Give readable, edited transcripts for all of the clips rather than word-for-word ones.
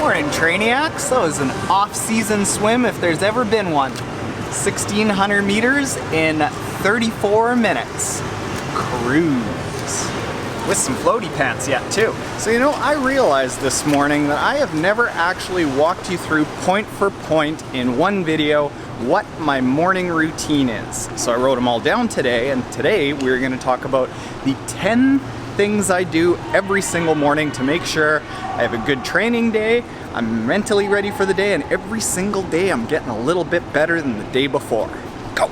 Morning, Trainiacs. That was an off-season swim if there's ever been one. 1,600 meters in 34 minutes. Cruise. With some floaty pants yet too. So I realized this morning that I have never actually walked you through point for point in one video what my morning routine is. So I wrote them all down today, and today we're going to talk about the 10 things I do every single morning to make sure I have a good training day, I'm mentally ready for the day, and every single day I'm getting a little bit better than the day before. Go!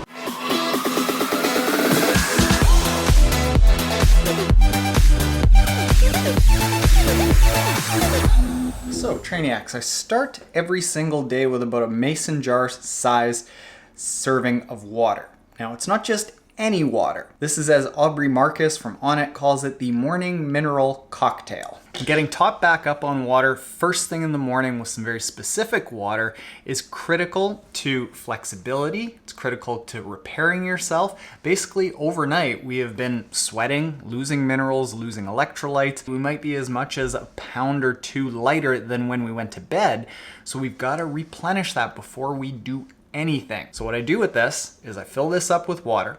So, Trainiacs, I start every single day with about a mason jar size serving of water. Now, it's not just any water. This is, as Aubrey Marcus from On It calls it, the morning mineral cocktail. Getting topped back up on water first thing in the morning with some very specific water is critical to flexibility. It's critical to repairing yourself. Basically, overnight, we have been sweating, losing minerals, losing electrolytes. We might be as much as a pound or two lighter than when we went to bed. So we've got to replenish that before we do anything. So what I do with this is I fill this up with water.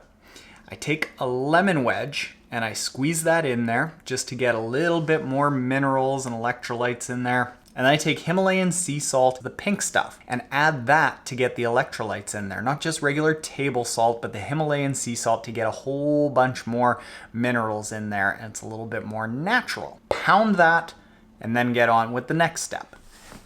I take a lemon wedge and I squeeze that in there just to get a little bit more minerals and electrolytes in there. And then I take Himalayan sea salt, the pink stuff, and add that to get the electrolytes in there. Not just regular table salt, but the Himalayan sea salt to get a whole bunch more minerals in there, and it's a little bit more natural. Pound that and then get on with the next step.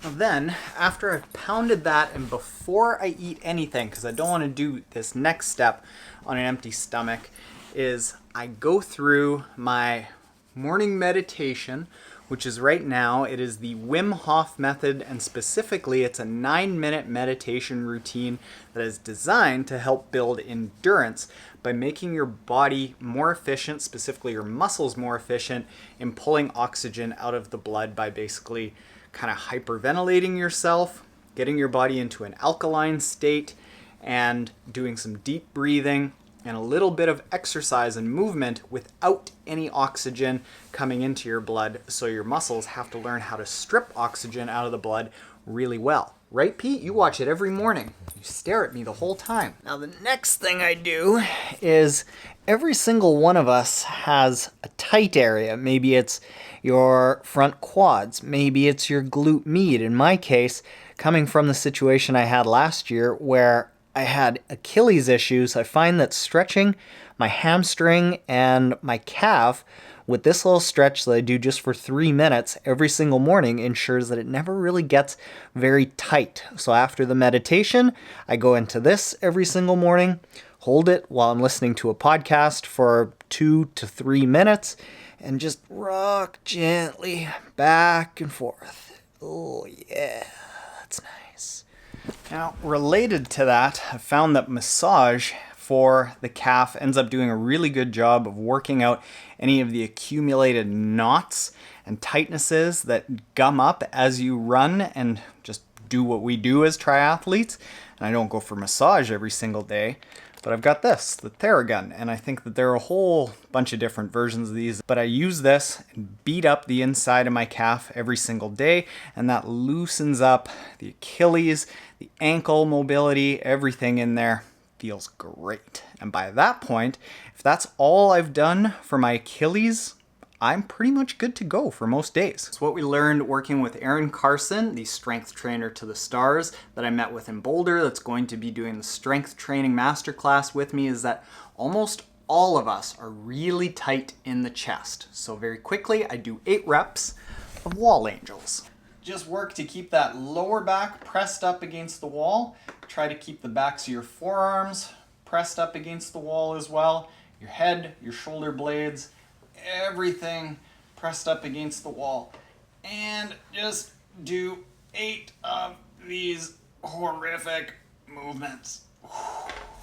Then, after I've pounded that and before I eat anything, because I don't want to do this next step on an empty stomach, is I go through my morning meditation, which is right now, it is the Wim Hof method, and specifically it's a 9-minute meditation routine that is designed to help build endurance by making your body more efficient, specifically your muscles more efficient, in pulling oxygen out of the blood by basically kind of hyperventilating yourself, getting your body into an alkaline state, and doing some deep breathing and a little bit of exercise and movement without any oxygen coming into your blood. So your muscles have to learn how to strip oxygen out of the blood really well. Right, Pete? You watch it every morning. You stare at me the whole time. Now, the next thing I do is every single one of us has a tight area. Maybe it's your front quads. Maybe it's your glute med. In my case, coming from the situation I had last year where I had Achilles issues, I find that stretching my hamstring and my calf with this little stretch that I do just for 3 minutes every single morning ensures that it never really gets very tight. So after the meditation, I go into this every single morning, hold it while I'm listening to a podcast for 2 to 3 minutes, and just rock gently back and forth. Oh yeah, that's nice. Now, related to that, I found that massage for the calf ends up doing a really good job of working out any of the accumulated knots and tightnesses that gum up as you run and just do what we do as triathletes. And I don't go for massage every single day, but I've got this, the Taren, and I think that there are a whole bunch of different versions of these, but I use this and beat up the inside of my calf every single day, and that loosens up the Achilles, the ankle mobility, everything in there feels great. And by that point, if that's all I've done for my Achilles, I'm pretty much good to go for most days. It's what we learned working with Aaron Carson, the strength trainer to the stars that I met with in Boulder that's going to be doing the strength training masterclass with me, is that almost all of us are really tight in the chest. So very quickly, I do 8 reps of wall angels. Just work to keep that lower back pressed up against the wall. Try to keep the backs of your forearms pressed up against the wall as well. Your head, your shoulder blades, everything pressed up against the wall. And just do 8 of these horrific movements.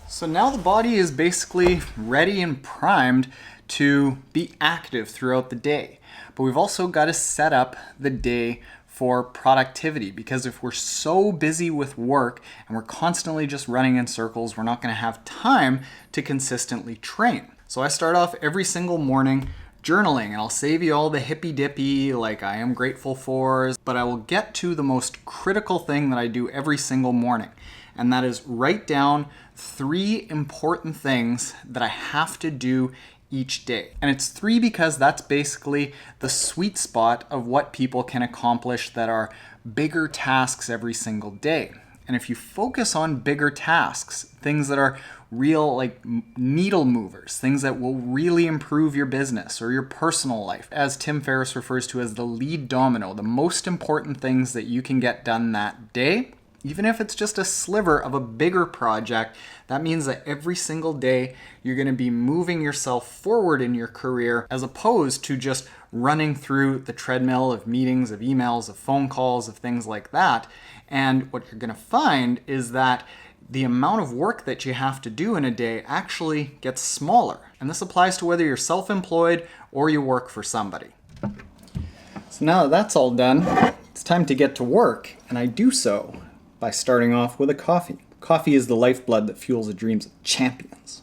So now the body is basically ready and primed to be active throughout the day. But we've also got to set up the day for productivity, because if we're so busy with work and we're constantly just running in circles, we're not going to have time to consistently train. So I start off every single morning journaling, and I'll save you all the hippy dippy like I am grateful for, but I will get to the most critical thing that I do every single morning, and that is write down 3 important things that I have to do each day. And it's 3 because that's basically the sweet spot of what people can accomplish that are bigger tasks every single day. And if you focus on bigger tasks, things that are real like needle movers, things that will really improve your business or your personal life, as Tim Ferriss refers to as the lead domino, the most important things that you can get done that day, even if it's just a sliver of a bigger project, that means that every single day you're going to be moving yourself forward in your career as opposed to just running through the treadmill of meetings, of emails, of phone calls, of things like that. And what you're going to find is that the amount of work that you have to do in a day actually gets smaller. And this applies to whether you're self-employed or you work for somebody. So now that that's all done, it's time to get to work, and I do so by starting off with a coffee. Coffee is the lifeblood that fuels the dreams of champions.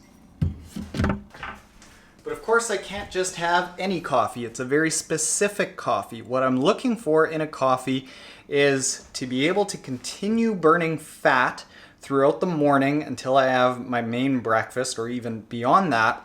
But of course I can't just have any coffee. It's a very specific coffee. What I'm looking for in a coffee is to be able to continue burning fat throughout the morning until I have my main breakfast or even beyond that.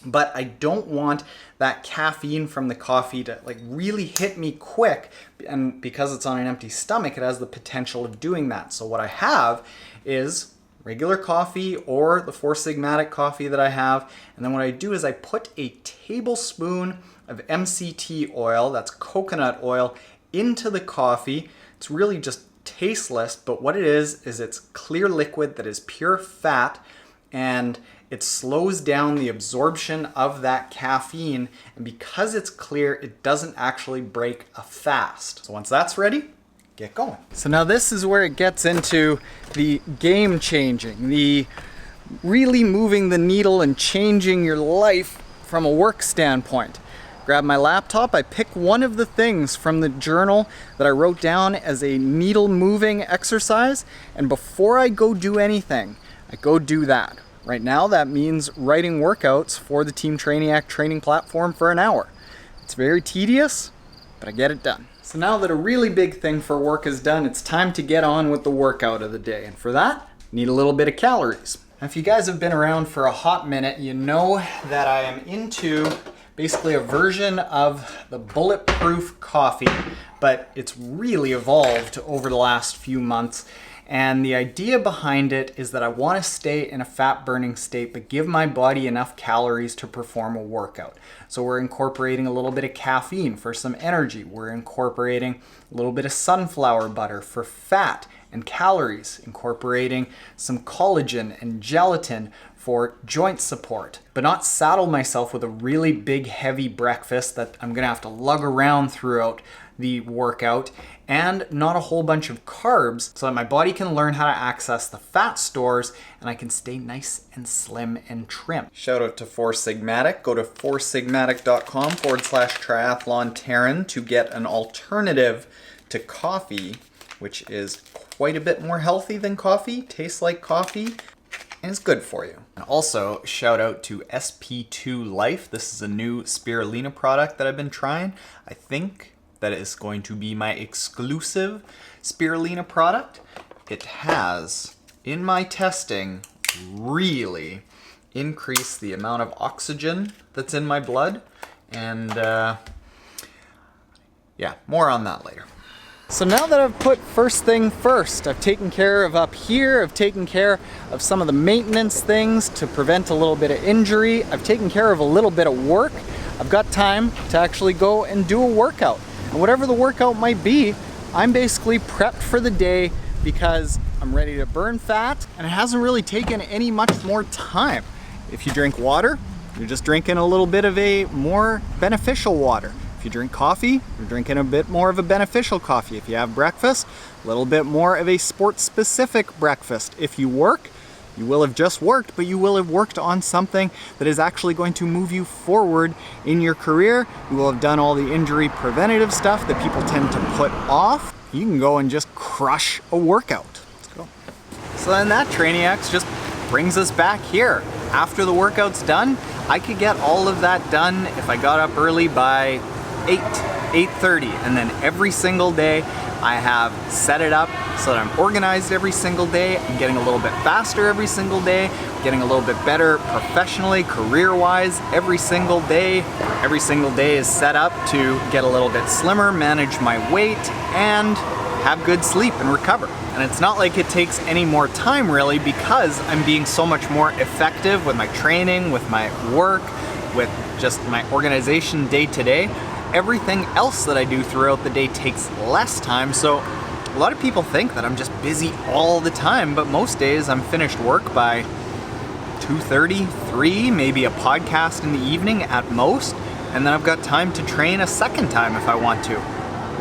But I don't want that caffeine from the coffee to like really hit me quick, and because it's on an empty stomach, it has the potential of doing that. So what I have is regular coffee or the Four Sigmatic coffee that I have, and then what I do is I put a tablespoon of MCT oil, that's coconut oil, into the coffee. It's really just tasteless, but what it is it's clear liquid that is pure fat, and it slows down the absorption of that caffeine, and because it's clear, it doesn't actually break a fast. So once that's ready, get going. So now this is where it gets into the game changing, the really moving the needle and changing your life from a work standpoint. Grab my laptop, I pick one of the things from the journal that I wrote down as a needle moving exercise, and before I go do anything, I go do that. Right now, that means writing workouts for the Team Trainiac training platform for an hour. It's very tedious, but I get it done. So now that a really big thing for work is done, it's time to get on with the workout of the day. And for that, need a little bit of calories. Now, if you guys have been around for a hot minute, you know that I am into basically a version of the Bulletproof Coffee, but it's really evolved over the last few months. And the idea behind it is that I want to stay in a fat burning state, but give my body enough calories to perform a workout. So we're incorporating a little bit of caffeine for some energy. We're incorporating a little bit of sunflower butter for fat and calories, incorporating some collagen and gelatin for joint support, but not saddle myself with a really big heavy breakfast that I'm gonna have to lug around throughout the workout, and not a whole bunch of carbs, so that my body can learn how to access the fat stores and I can stay nice and slim and trim. Shout out to Four Sigmatic. Go to foursigmatic.com/triathlon Taren to get an alternative to coffee, which is quite a bit more healthy than coffee, tastes like coffee, and it's good for you. And also, shout out to SP2 Life. This is a new spirulina product that I've been trying. I think that is going to be my exclusive spirulina product. It has, in my testing, really increased the amount of oxygen that's in my blood. And yeah, more on that later. So now that I've put first thing first, I've taken care of up here, I've taken care of some of the maintenance things to prevent a little bit of injury, I've taken care of a little bit of work, I've got time to actually go and do a workout. And whatever the workout might be, I'm basically prepped for the day because I'm ready to burn fat, and it hasn't really taken any much more time. If you drink water, you're just drinking a little bit of a more beneficial water. If you drink coffee, you're drinking a bit more of a beneficial coffee. If you have breakfast, a little bit more of a sports-specific breakfast. If you work, you will have just worked, but you will have worked on something that is actually going to move you forward in your career. You will have done all the injury preventative stuff that people tend to put off. You can go and just crush a workout. Let's go. So then that Trainiacs just brings us back here. After the workout's done, I could get all of that done if I got up early by 8:30, and then every single day I have set it up so that I'm organized every single day. I'm getting a little bit faster every single day, getting a little bit better professionally, career-wise every single day. Every single day is set up to get a little bit slimmer, manage my weight, and have good sleep and recover. And it's not like it takes any more time really, because I'm being so much more effective with my training, with my work, with just my organization day to day. Everything else that I do throughout the day takes less time. So a lot of people think that I'm just busy all the time, but most days I'm finished work by 2:30, 3, maybe a podcast in the evening at most, and then I've got time to train a second time if I want to.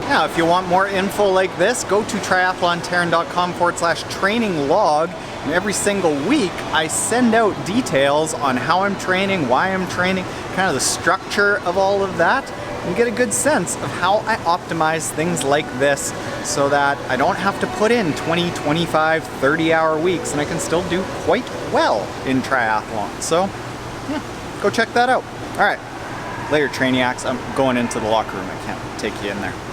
Now, if you want more info like this, go to triathlontaren.com/training log, and every single week I send out details on how I'm training, why I'm training, kind of the structure of all of that. You get a good sense of how I optimize things like this so that I don't have to put in 20, 25, 30-hour weeks, and I can still do quite well in triathlon. So, yeah, go check that out. All right, later, Trainiacs. I'm going into the locker room. I can't take you in there.